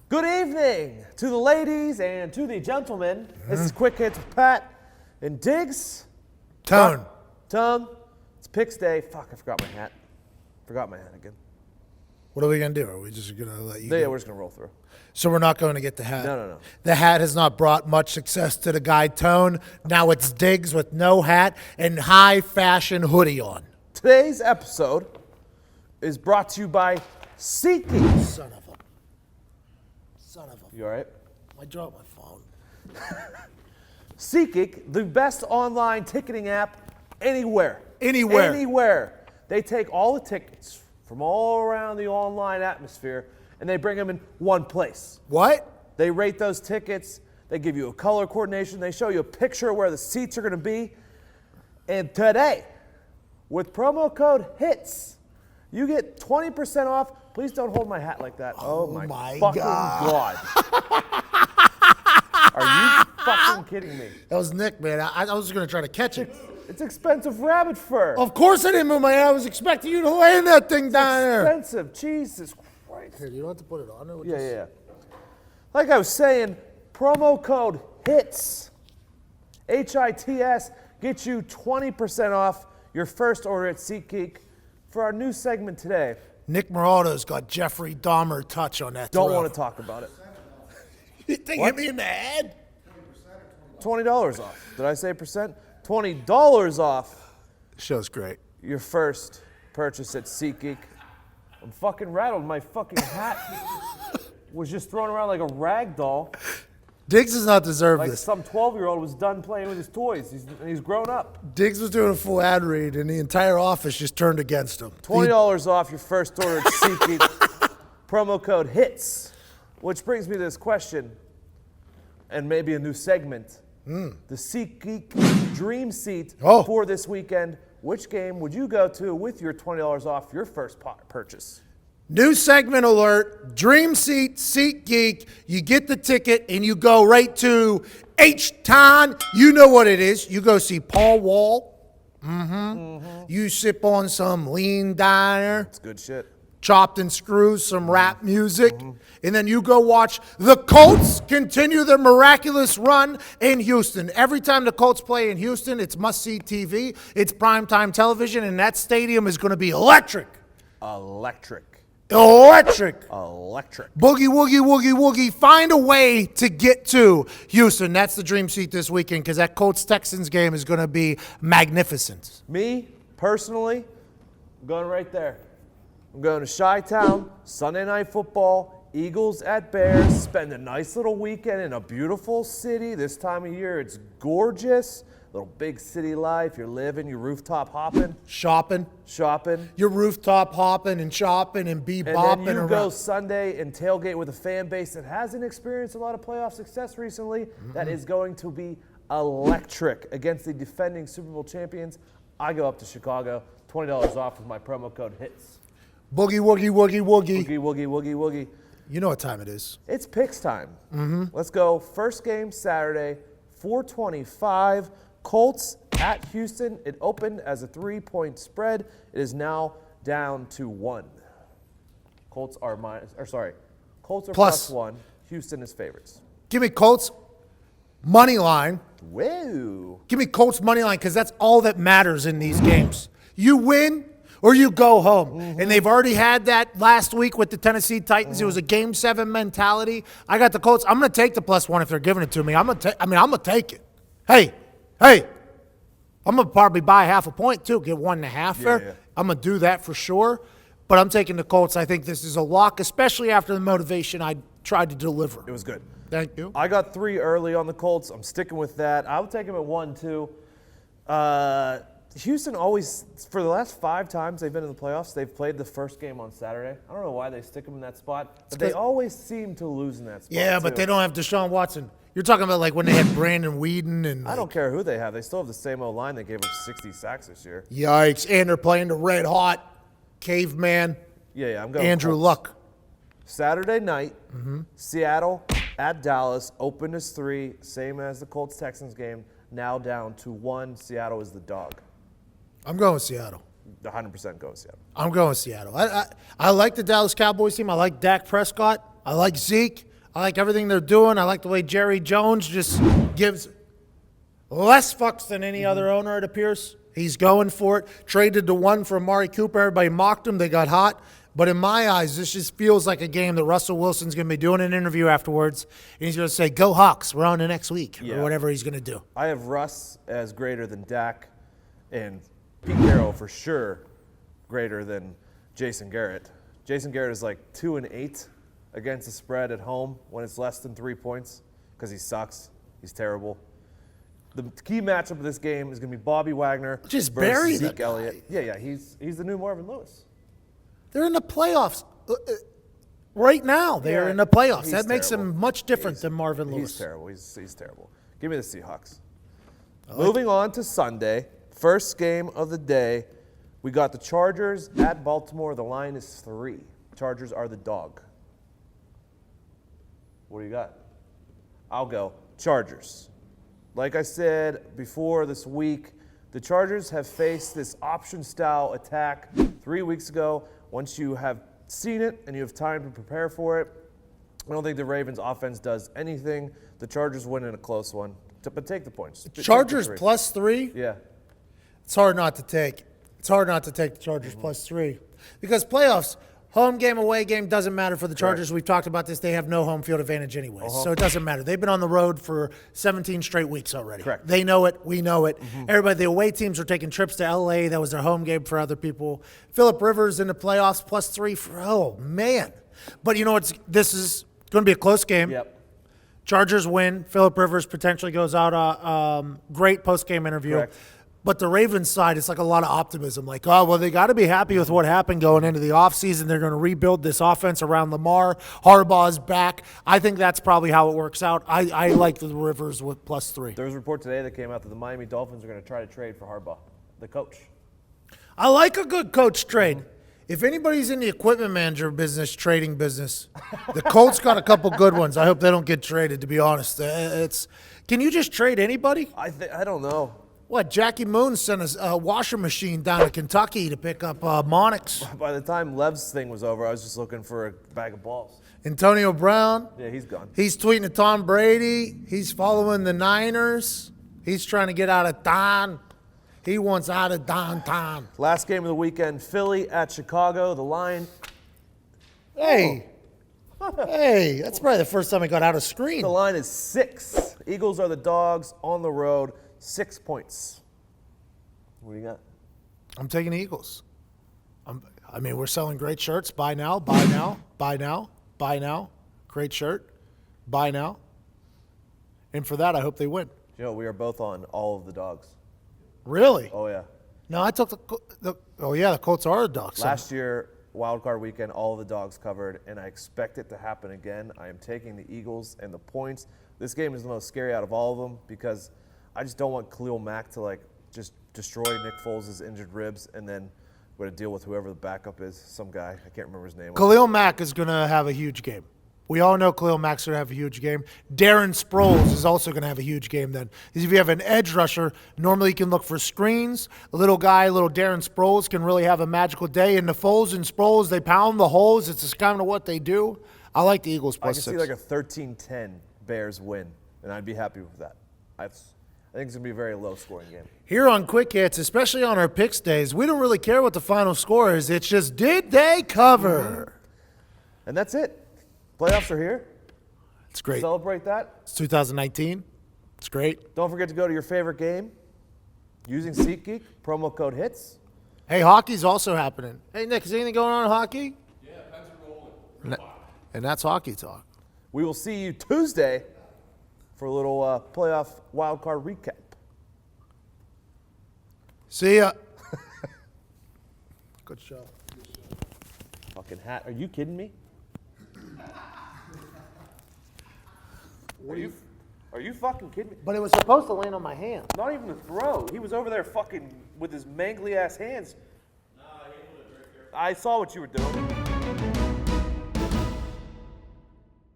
Good evening to the ladies and to the gentlemen. This is Quick Hits with Pat and Diggs. Tone. It's Picks Day. Fuck, I forgot my hat. Forgot my hat again. What are we going to do? Are we just going to let you Yeah, go? we're just going to roll through. So we're not going to get the hat? No. The hat has not brought much success to the guy Tone. Now it's Diggs with no hat and high fashion hoodie on. Today's episode is brought to you by SeatGeek. Son of a. You all right? I dropped my phone. SeatGeek, the best online ticketing app anywhere. Anywhere. They take all the tickets from all around the online atmosphere and they bring them in one place. What? They rate those tickets. They give you a color coordination. They show you a picture of where the seats are going to be. And today, with promo code HITS, you get 20% off. Please don't hold my hat like that. Oh my fucking God. Are you fucking kidding me? That was Nick, man. I was going to try to catch it. It's expensive rabbit fur. Of course I didn't move my hat. I was expecting you to land that thing down there. Expensive. Jesus Christ. Here, you don't have to put it on. Yeah. Like I was saying, promo code HITS, HITS, gets you 20% off your first order at SeatGeek. For our new segment today. Nick Morato's got Jeffrey Dahmer touch on that Don't throw. want to talk about it. You think hit me in the head? $20 off. Did I say percent? $20 off Show's great. your first purchase at SeatGeek. I'm fucking rattled. My fucking hat was just thrown around like a rag doll. Diggs does not deserve Like this. some 12-year-old was done playing with his toys. He's grown up. Diggs was doing a full ad read, and the entire office just turned against him. $20 off your first order at SeatGeek. Promo code HITS. Which brings me to this question, and maybe a new segment. The SeatGeek Dream Seat for this weekend. Which game would you go to with your $20 off your first purchase? New segment alert, Dream Seat, SeatGeek. You get the ticket and you go right to H-Town. You know what it is. You go see Paul Wall. You sip on some lean diner. It's good shit. Chopped and screws, some rap music. And then you go watch the Colts continue their miraculous run in Houston. Every time the Colts play in Houston, it's must-see TV. It's primetime television, and that stadium is going to be electric. Electric. Boogie, woogie, woogie, woogie. Find a way to get to Houston. That's the Dream Seat this weekend because that Colts-Texans game is going to be magnificent. Me, personally, I'm going right there. I'm going to Chi-Town, Sunday Night Football, Eagles at Bears, spend a nice little weekend in a beautiful city. This time of year, it's gorgeous. Little big city life. You're living, you're rooftop hopping. Shopping. You're rooftop hopping and shopping and bebopping. And then you around. go Sunday and tailgate with a fan base that hasn't experienced a lot of playoff success recently. That is going to be electric against the defending Super Bowl champions. I go up to Chicago, $20 off with my promo code HITS. Boogie, woogie, woogie, woogie. Woogie, woogie, woogie, woogie. You know what time it is. It's picks time. Let's go. First game Saturday, 4:25. Colts at Houston. It opened as a 3-point spread. It is now down to 1. Colts are plus 1. Houston is favorites. Give me Colts money line. Whoa. Give me Colts money line because that's all that matters in these games. You win or you go home. And they've already had that last week with the Tennessee Titans. It was a Game 7 mentality. I got the Colts. I'm going to take the +1 if they're giving it to me. I'm going to take it. Hey, I'm going to probably buy half a point too, get 1.5 there. Yeah. I'm going to do that for sure. But I'm taking the Colts. I think this is a lock, especially after the motivation I tried to deliver. It was good. Thank you. I got 3 early on the Colts. I'm sticking with that. I would take them at 1, too. Houston always, for the last 5 times they've been in the playoffs, they've played the first game on Saturday. I don't know why they stick them in that spot, but they always seem to lose in that spot. Yeah, but they don't have Deshaun Watson. You're talking about like when they had Brandon Whedon and. I don't care who they have. They still have the same O-line that gave up 60 sacks this year. Yikes! And they're playing the red hot caveman. Yeah, I'm going Andrew Colts. Luck. Saturday night, Seattle at Dallas, opened as 3, same as the Colts-Texans game. Now down to 1. Seattle is the dog. I'm going with Seattle. 100% go with Seattle. I'm going with Seattle. I like the Dallas Cowboys team. I like Dak Prescott. I like Zeke. I like everything they're doing. I like the way Jerry Jones just gives less fucks than any other owner, it appears. He's going for it. Traded the one for Amari Cooper. Everybody mocked him. They got hot. But in my eyes, this just feels like a game that Russell Wilson's going to be doing an interview afterwards. And he's going to say, go Hawks, we're on the next week, or whatever he's going to do. I have Russ as greater than Dak, and Pete Carroll for sure greater than Jason Garrett. Jason Garrett is like 2-8 against the spread at home when it's less than 3 points because he sucks. He's terrible. The key matchup of this game is going to be Bobby Wagner Just bury versus the Zeke Elliott. Yeah, he's the new Marvin Lewis. They're in the playoffs right now. They are in the playoffs. That makes him much different than Marvin Lewis. He's terrible. He's terrible. Give me the Seahawks. Moving on to Sunday, first game of the day, we got the Chargers at Baltimore. The line is 3. Chargers are the dog. What do you got? I'll go Chargers. Like I said before this week, the Chargers have faced this option-style attack 3 weeks ago. Once you have seen it and you have time to prepare for it, I don't think the Ravens' offense does anything. The Chargers win in a close one. But take the points. Chargers plus 3? Yeah. It's hard not to take. It's hard not to take the Chargers plus 3. Because playoffs, home game, away game, doesn't matter for the Chargers. We've talked about this. They have no home field advantage anyway. So it doesn't matter. They've been on the road for 17 straight weeks already. Correct. They know it. We know it. Everybody, the away teams are taking trips to L.A. That was their home game for other people. Phillip Rivers in the playoffs plus 3 for, oh, man. But you know what? This is going to be a close game. Yep. Chargers win. Phillip Rivers potentially goes out. Great post-game interview. Correct. But the Ravens side, it's like a lot of optimism. Like, oh, well, they got to be happy with what happened going into the offseason. They're going to rebuild this offense around Lamar. Harbaugh's back. I think that's probably how it works out. I like the Rivers with plus 3. There was a report today that came out that the Miami Dolphins are going to try to trade for Harbaugh, the coach. I like a good coach trade. If anybody's in the equipment manager business, trading business, the Colts got a couple good ones. I hope they don't get traded, to be honest. Can you just trade anybody? I don't know. What, Jackie Moon sent a washer machine down to Kentucky to pick up Monix. By the time Lev's thing was over, I was just looking for a bag of balls. Antonio Brown. Yeah, he's gone. He's tweeting to Tom Brady. He's following the Niners. He's trying to get out of Don. He wants out of downtown. Last game of the weekend, Philly at Chicago. The line. Hey. Hey, that's probably the first time I got out of screen. The line is 6. Eagles are the dogs on the road. 6 points. What do you got? I'm taking the Eagles. We're selling great shirts. Buy now, buy now, buy now, buy now. Great shirt. Buy now. And for that, I hope they win. You know, we are both on all of the dogs. Really? Oh, yeah. No, I took the Colts are the dogs. Last year, wild card weekend, all of the dogs covered, and I expect it to happen again. I am taking the Eagles and the points. This game is the most scary out of all of them because I just don't want Khalil Mack to just destroy Nick Foles' injured ribs and then we're going to deal with whoever the backup is, some guy. I can't remember his name. Khalil Mack is going to have a huge game. We all know Khalil Mack's going to have a huge game. Darren Sproles is also going to have a huge game then. Because if you have an edge rusher, normally you can look for screens. A little guy, little Darren Sproles can really have a magical day. And the Foles and Sproles, they pound the holes. It's just kind of what they do. I like the Eagles plus 6. I can see like a 13-10 Bears win, and I'd be happy with that. I think it's going to be a very low-scoring game. Here on Quick Hits, especially on our picks days, we don't really care what the final score is. It's just, did they cover? And that's it. Playoffs are here. It's great. Celebrate that. It's 2019. It's great. Don't forget to go to your favorite game using SeatGeek, promo code HITS. Hey, hockey's also happening. Hey, Nick, is anything going on in hockey? Yeah, Pens are rolling. And that's hockey talk. We will see you Tuesday for a little playoff wildcard recap. See ya. Good show. Fucking hat. Are you kidding me? Are you fucking kidding me? But it was supposed to land on my hand. Not even the throw. He was over there fucking with his mangly ass hands. I saw what you were doing.